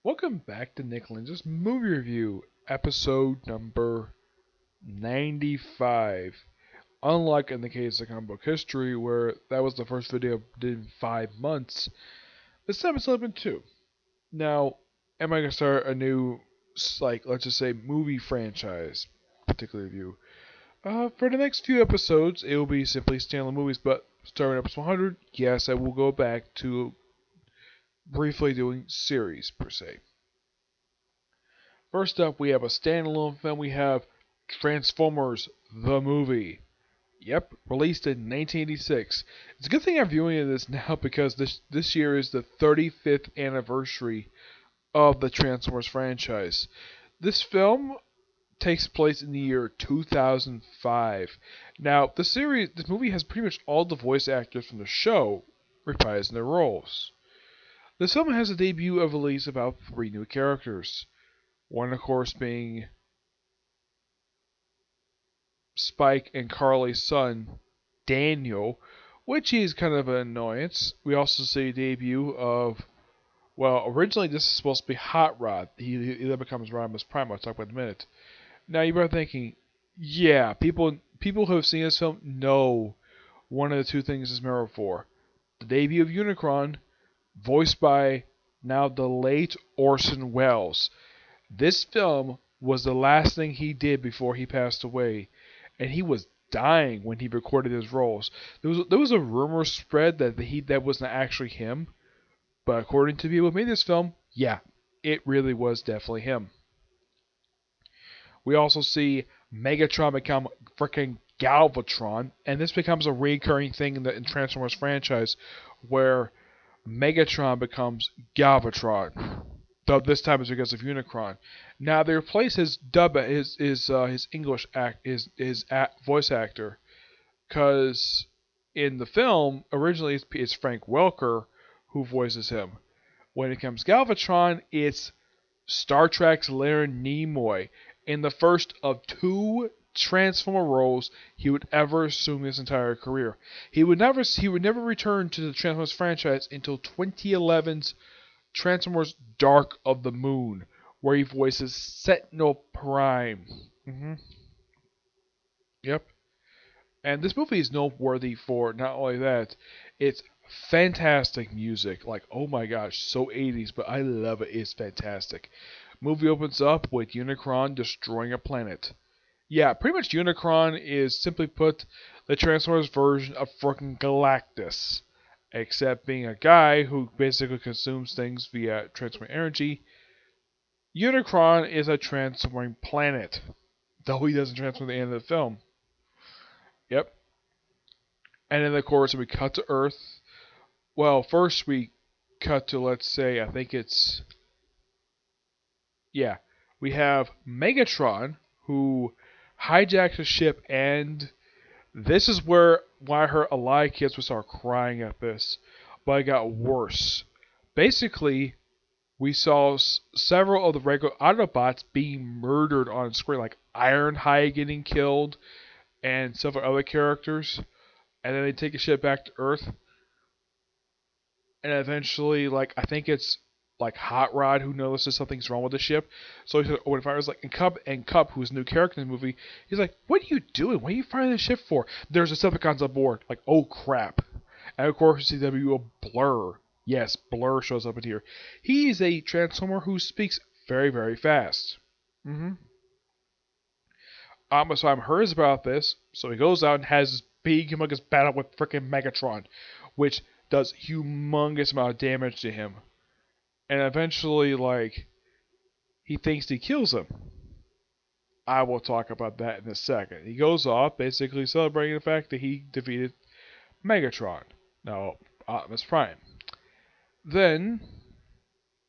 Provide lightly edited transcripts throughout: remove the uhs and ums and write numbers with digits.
Welcome back to Nick Lenz's movie review, episode number 95. Unlike in the case of comic book history, where that was the first video I did in 5 months, this time it's only been two. Now, am I going to start a new, let's just say, movie franchise, particular review? For the next few episodes, it will be simply standalone movies, but starting at episode 100, yes, I will go back to briefly doing series, per se. First up, we have a standalone film. We have Transformers the movie. Yep, released in 1986. It's a good thing I'm viewing this now because this year is the 35th anniversary of the Transformers franchise. This film takes place in the year 2005. Now, this movie has pretty much all the voice actors from the show reprising their roles. This film has a debut of at least about three new characters. One, of course, being Spike and Carly's son, Daniel, which is kind of an annoyance. We also see a debut of, well, originally this is supposed to be Hot Rod. He then becomes Rodimus Prime. I'll talk about in a minute. Now you're probably thinking, yeah, people who have seen this film know one of the two things is mirror for. The debut of Unicron, voiced by now the late Orson Welles. This film was the last thing he did before he passed away, and he was dying when he recorded his roles. There was a rumor spread that wasn't actually him, but according to people who made this film, yeah, it really was definitely him. We also see Megatron become freaking Galvatron, and this becomes a recurring thing in the Transformers franchise, where Megatron becomes Galvatron. Though this time it's because of Unicron. Now they replace his English voice actor, because in the film originally it's Frank Welker who voices him. When it comes Galvatron, it's Star Trek's Leonard Nimoy in the first of two Transformer roles he would ever assume his entire career. He would never return to the Transformers franchise until 2011's Transformers Dark of the Moon, where he voices Sentinel Prime. Yep. And this movie is noteworthy for not only that, it's fantastic music. Like, oh my gosh, so 80s, but I love it. It's fantastic. Movie opens up with Unicron destroying a planet. Yeah, pretty much Unicron is, simply put, the Transformers version of fucking Galactus. Except being a guy who basically consumes things via transforming energy, Unicron is a transforming planet. Though he doesn't transform at the end of the film. Yep. And then, of course, we cut to Earth. Well, first we cut to, let's say, I think it's... Yeah. We have Megatron, who hijacks a ship, and this is why I heard a lot of kids would start crying at this. But it got worse. Basically, we saw several of the regular Autobots being murdered on screen, like Ironhide getting killed, and several other characters. And then they take a ship back to Earth. And eventually, I think it's Hot Rod who notices something's wrong with the ship. So he said, "Oh, when fire's and Cup, who's a new character in the movie, he's like, what are you doing? What are you firing the ship for? There's Decepticons on board. Like, oh crap." And of course, you see WO Blur. Yes, Blur shows up in here. He is a Transformer who speaks very, very fast. Prime hears about this, so he goes out and has this big, humongous battle with frickin' Megatron, which does humongous amount of damage to him. And eventually, he thinks he kills him. I will talk about that in a second. He goes off, basically celebrating the fact that he defeated Megatron. No, Optimus Prime. Then,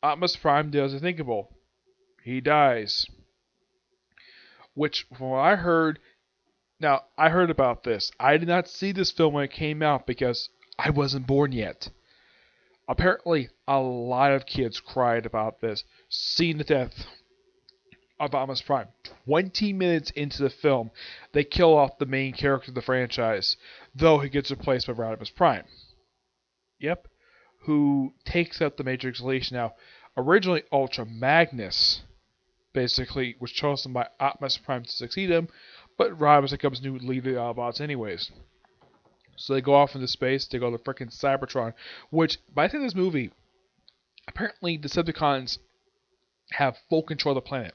Optimus Prime does the thinkable. He dies. Which, from what I heard... Now, I heard about this. I did not see this film when it came out because I wasn't born yet. Apparently, a lot of kids cried about this, seeing the death of Optimus Prime. 20 minutes into the film, they kill off the main character of the franchise, though he gets replaced by Rodimus Prime. Yep. Who takes up the Matrix Leash. Now, Originally, Ultra Magnus basically was chosen by Optimus Prime to succeed him, but Rodimus becomes new leader of the Autobots anyways. So they go off into space, they go to freaking Cybertron, which, by the end of this movie, apparently Decepticons have full control of the planet.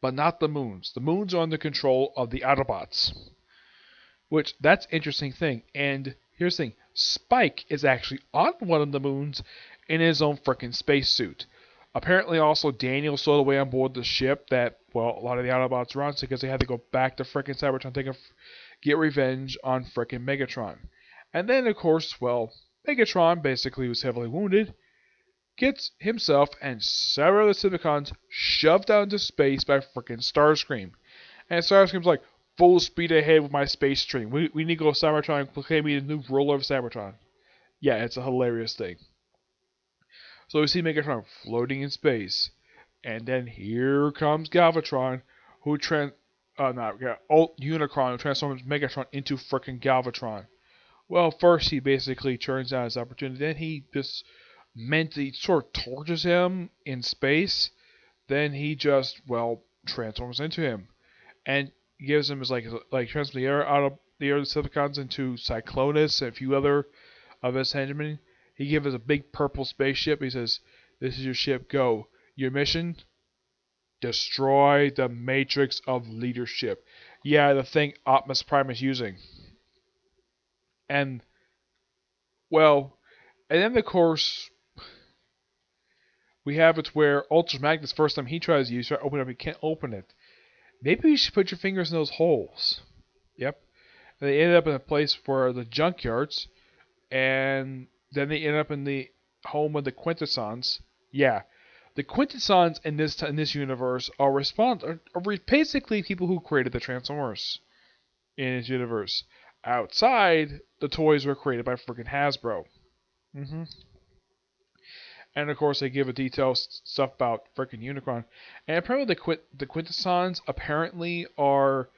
But not the moons. The moons are under control of the Autobots. Which, that's an interesting thing. And here's the thing. Spike is actually on one of the moons in his own freaking spacesuit. Apparently also Daniel stowed away on board the ship that, well, a lot of the Autobots were on because they had to go back to freaking Cybertron to get revenge on freaking Megatron. And then, of course, well, Megatron basically was heavily wounded, gets himself and several of the Decepticons shoved out into space by freaking Starscream. And Starscream's like, full speed ahead with my space stream. We need to go to Cybertron and proclaim me the new ruler of Cybertron. Yeah, it's a hilarious thing. So we see Megatron floating in space. And then here comes Galvatron, Unicron, who transforms Megatron into frickin' Galvatron. Well, first he basically turns down his opportunity, then he just mentally sort of tortures him in space, then he just, well, transforms into him. And gives him his, transforms the air out of the air Decepticons into Cyclonus and a few other of his henchmen. He gives us a big purple spaceship. He says, "This is your ship, go. Your mission? Destroy the Matrix of Leadership." Yeah, the thing Optimus Prime is using. And, well, and then of course, we have it where Ultra Magnus, first time he tries to use it, open it up, he can't open it. Maybe you should put your fingers in those holes. Yep. And they ended up in a place for the junkyards, and then they ended up in the home of the Quintessons. Yeah, the Quintessons in this universe are basically people who created the Transformers in this universe. Outside, the toys were created by freaking Hasbro. And of course, they give a detailed stuff about freaking Unicron. And apparently, the Quintessons apparently are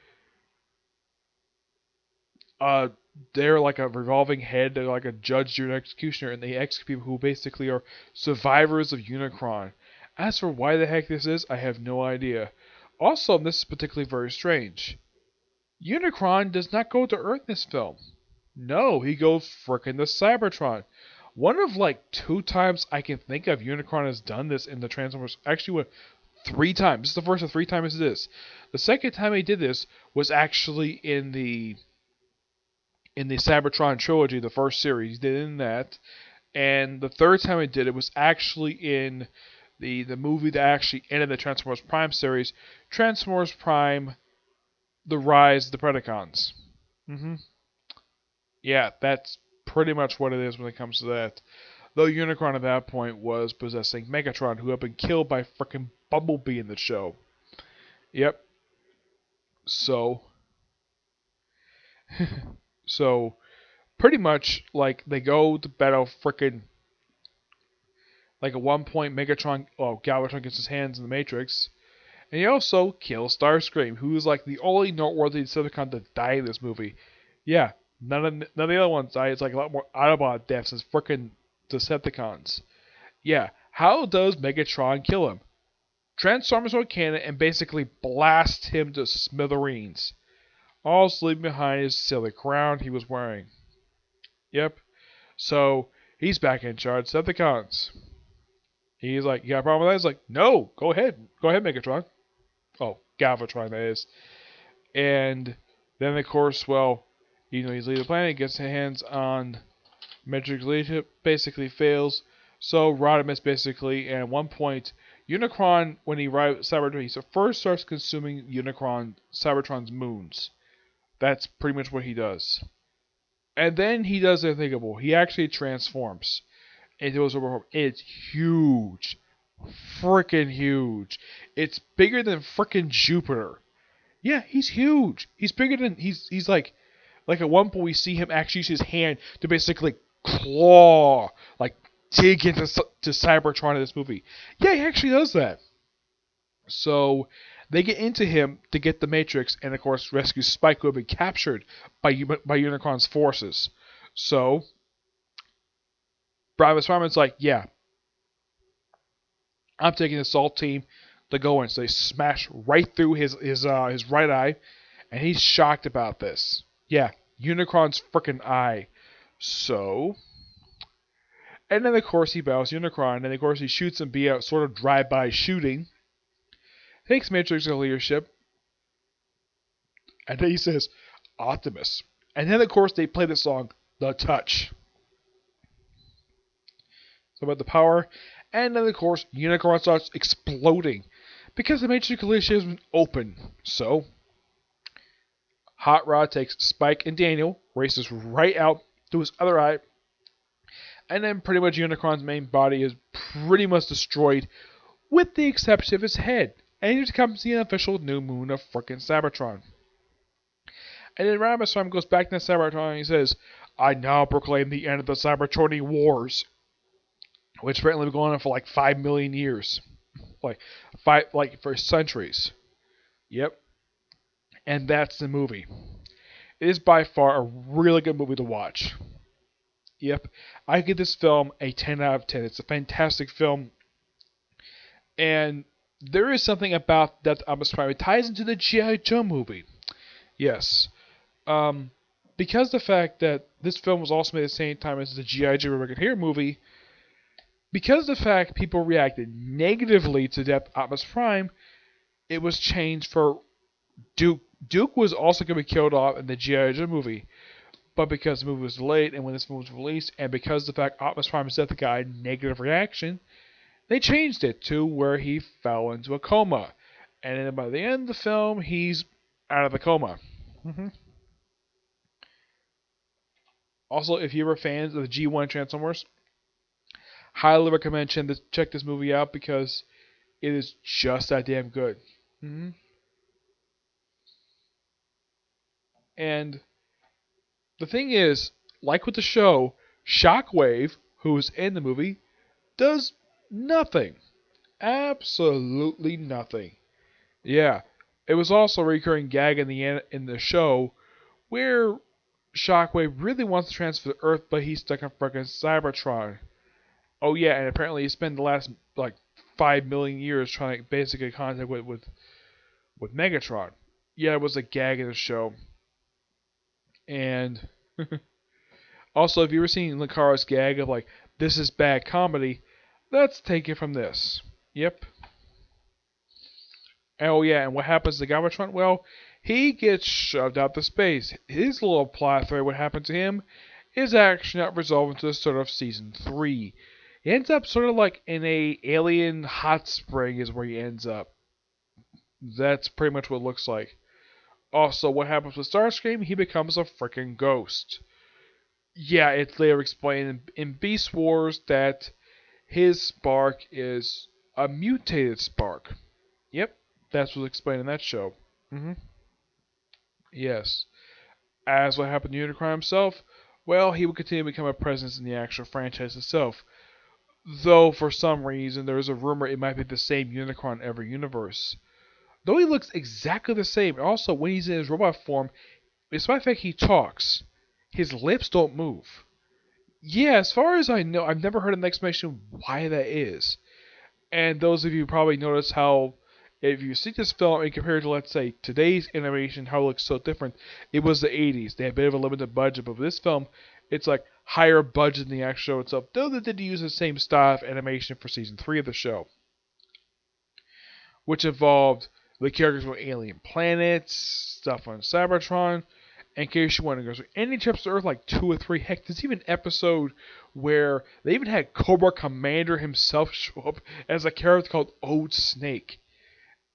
they're like a revolving head. They're like a judge, jury, and executioner, and they execute people who basically are survivors of Unicron. As for why the heck this is, I have no idea. Also, this is particularly very strange. Unicron does not go to Earth in this film. No, he goes frickin' to Cybertron. One of like 2 times I can think of Unicron has done this in the Transformers. Actually, 3 times. This is the first of 3 times he did this. The second time he did this was actually in the Cybertron trilogy, the first series. He did it in that. And the third time he did it was actually in the movie that actually ended the Transformers Prime series, Transformers Prime: The Rise of the Predacons. Yeah, that's pretty much what it is when it comes to that. Though Unicron at that point was possessing Megatron, who had been killed by frickin' Bumblebee in the show. Yep. So, pretty much, like, they go to battle frickin', like, at one point, Galvatron gets his hands in the Matrix, and he also kills Starscream, who is, like, the only noteworthy Decepticon to die in this movie. Yeah, none of the other ones die. It's like a lot more Autobot deaths as frickin' Decepticons. Yeah, how does Megatron kill him? Transforms with a cannon and basically blasts him to smithereens. All leaving behind his silly crown he was wearing. Yep. So, he's back in charge of Decepticons. He's like, "You got a problem with that?" He's like, "No, go ahead. Go ahead, Megatron." Oh, Galvatron, that is. And then, of course, well, he's leaving the planet, gets his hands on Matrix leadership, basically fails. So Rodimus basically, and at one point, Unicron, when he arrives at Cybertron, he first starts consuming Cybertron's moons. That's pretty much what he does. And then he does the unthinkable. He actually transforms into a super form. It's huge. Freaking huge. It's bigger than freaking Jupiter. Yeah, he's huge. He's bigger than, he's like at one point we see him actually use his hand to basically claw, like dig into Cybertron in this movie. Yeah, he actually does that. So they get into him to get the Matrix, and of course rescue Spike, who had been captured by Unicron's forces. So Primus Prime's like, "Yeah, I'm taking the assault team to go in. So they smash right through his right eye, and he's shocked about this. Yeah, Unicron's freaking eye. So, and then of course he battles Unicron, and of course he shoots him via sort of drive-by shooting. Takes Matrix to leadership, and then he says, Optimus. And then of course they play the song, The Touch. So about the power, and then of course Unicron starts exploding because the Matrix leadership has been open. So Hot Rod takes Spike and Daniel, races right out to his other eye, and then pretty much Unicron's main body is pretty much destroyed, with the exception of his head. And here comes the unofficial new moon of frickin' Cybertron. And then Rambus Prime goes back to Cybertron and he says, I now proclaim the end of the Cybertronian Wars. Which apparently been going on for like 5 million years. For centuries. Yep. And that's the movie. It is by far a really good movie to watch. Yep. I give this film a 10 out of 10. It's a fantastic film. And there is something about that Optimus Prime. It ties into the G.I. Joe movie. Yes. Because the fact that this film was also made at the same time as the G.I. Joe American Hero movie, because of the fact people reacted negatively to Death Optimus Prime, it was changed for Duke. Duke was also going to be killed off in the G.I. Joe movie, but because the movie was delayed and when this movie was released, and because of the fact Optimus Prime's death got a negative reaction, they changed it to where he fell into a coma. And then by the end of the film, he's out of the coma. Also, if you were fans of the G1 Transformers, highly recommend check this movie out because it is just that damn good. And the thing is, like with the show, Shockwave, who's in the movie, does nothing. Absolutely nothing. Yeah, it was also a recurring gag in the show where Shockwave really wants to transfer to Earth, but he's stuck in fucking Cybertron. Oh yeah, and apparently he spent the last 5 million years trying to basically contact with Megatron. Yeah, it was a gag in the show. And also, if you ever seen Lucaro's gag of this is bad comedy, let's take it from this. Yep. Oh yeah, and what happens to Galvatron? Well, he gets shoved out to space. His little plot thread, what happened to him, is actually not resolved until the start of season 3. He ends up sort of like in a alien hot spring is where he ends up. That's pretty much what it looks like. Also, what happens with Starscream? He becomes a freaking ghost. Yeah, it's later explained in Beast Wars that his spark is a mutated spark. Yep, that's what's explained in that show. Yes. As what happened to Unicron himself, well, he will continue to become a presence in the actual franchise itself. Though, for some reason, there is a rumor it might be the same Unicron in every universe. Though he looks exactly the same, and also when he's in his robot form, despite the fact he talks, his lips don't move. Yeah, as far as I know, I've never heard an explanation why that is. And those of you probably notice how, if you see this film and compare it to, let's say, today's animation, how it looks so different, it was the 80s. They had a bit of a limited budget, but with this film, it's higher budget than the actual show itself, though they did use the same style of animation for season 3 of the show, which involved the characters from alien planets, stuff on Cybertron. In case you want to go, so any trips to Earth 2 or 3. Heck, there's even an episode where they even had Cobra Commander himself show up as a character called Old Snake.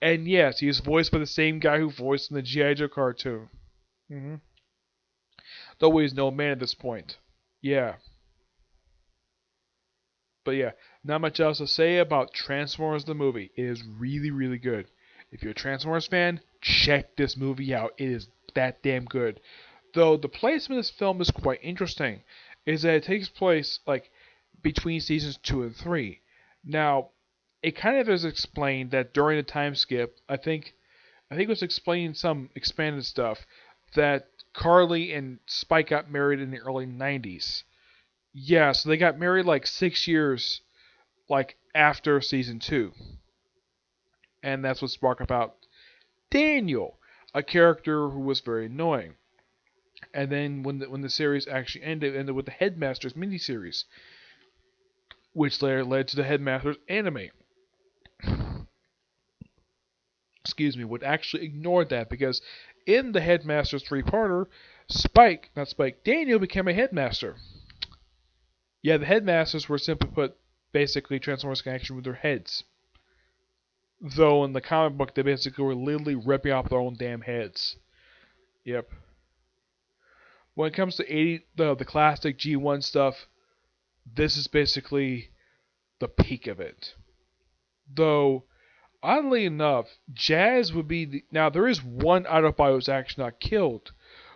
And yes, he is voiced by the same guy who voiced in the G.I. Joe cartoon. Though he's no man at this point. Yeah. But yeah, not much else to say about Transformers the movie. It is really, really good. If you're a Transformers fan, check this movie out. It is that damn good. Though the placement of this film is quite interesting, is that it takes place between seasons 2 and 3. Now, it kind of is explained that during the time skip, I think it was explaining some expanded stuff, that Carly and Spike got married in the early 90s. Yeah, so they got married 6 years like after season 2. And that's what's brought about Daniel, a character who was very annoying. And then when the series actually ended, it ended with the Headmasters miniseries, which later led to the Headmasters anime. Excuse me, would actually ignore that because in the Headmasters three-parter, Daniel became a headmaster. Yeah, the headmasters were simply put basically Transformers in action with their heads. Though in the comic book, they basically were literally ripping off their own damn heads. Yep. When it comes to the classic G1 stuff, this is basically the peak of it. Though, oddly enough, Jazz would be now there is one Autobot who's actually not killed,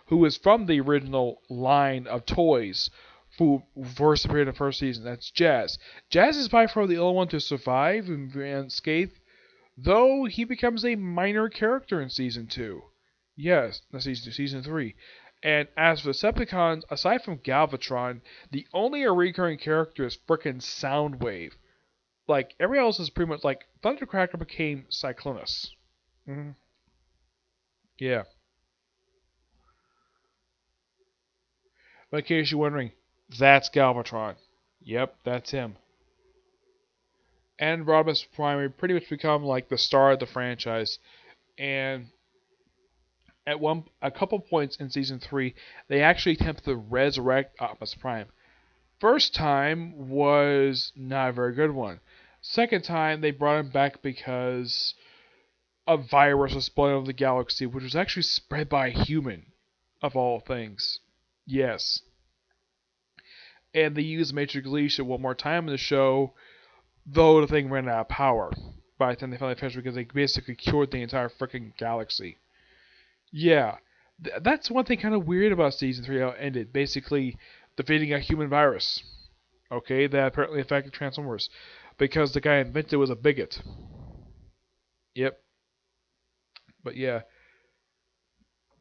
who is from the original line of toys who first appeared in the first season. That's Jazz. Jazz is by far the only one to survive and unscathed, though he becomes a minor character in season 2. Yes, not season 2, season 3. And as for the Decepticons, aside from Galvatron, the only recurring character is frickin' Soundwave. Like, everybody else is pretty much like Thundercracker became Cyclonus. Mm-hmm. Yeah. But in case you're wondering, that's Galvatron. Yep, that's him. And Rodimus Prime pretty much become like the star of the franchise. And at a couple points in season 3, they actually attempted to resurrect Optimus Prime. First time was not a very good one. Second time, they brought him back because a virus was spread over the galaxy, which was actually spread by a human, of all things. Yes. And they used Matrix Alicia one more time in the show, though the thing ran out of power by the time they finally finished because they basically cured the entire freaking galaxy. Yeah. That's one thing kind of weird about season 3 how it ended. Basically, defeating a human virus. Okay, that apparently affected Transformers. Because the guy invented was a bigot. Yep. But yeah.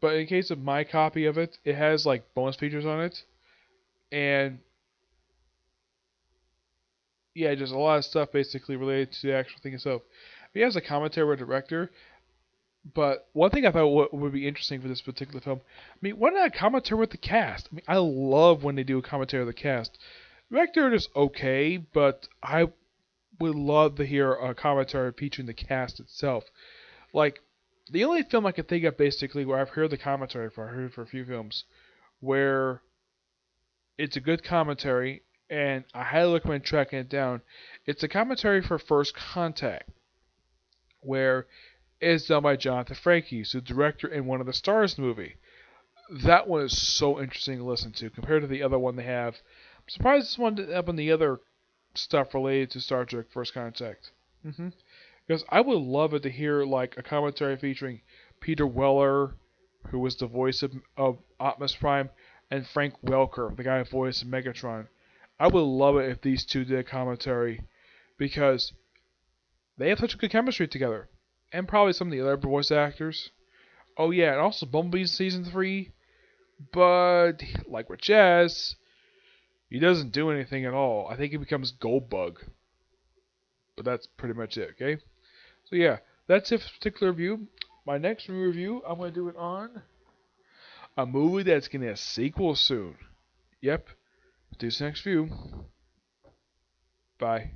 But in case of my copy of it, it has like bonus features on it. And yeah, just a lot of stuff basically related to the actual thing itself. He has a commentary with the director. But one thing I thought would be interesting for this particular film, I mean, why not a commentary with the cast? I mean, I love when they do a commentary with the cast. The director is okay, but I would love to hear a commentary featuring the cast itself. Like, the only film I can think of basically where I've heard the commentary for, I heard for a few films, where it's a good commentary, and I highly recommend tracking it down. It's a commentary for First Contact, where it's done by Jonathan Frakes, the director in one of the Stars movie. That one is so interesting to listen to compared to the other one they have. I'm surprised this one didn't have any other stuff related to Star Trek First Contact. Because I would love it to hear like a commentary featuring Peter Weller, who was the voice of Optimus Prime, and Frank Welker, the guy who voiced Megatron. I would love it if these two did a commentary because they have such a good chemistry together. And probably some of the other voice actors. Oh yeah, and also Bumblebee's season 3. But like with Jazz, he doesn't do anything at all. I think he becomes Goldbug. But that's pretty much it, okay? So yeah, that's it for this particular review. My next review, I'm going to do it on a movie that's getting a sequel soon. Yep. Do this next review. Bye.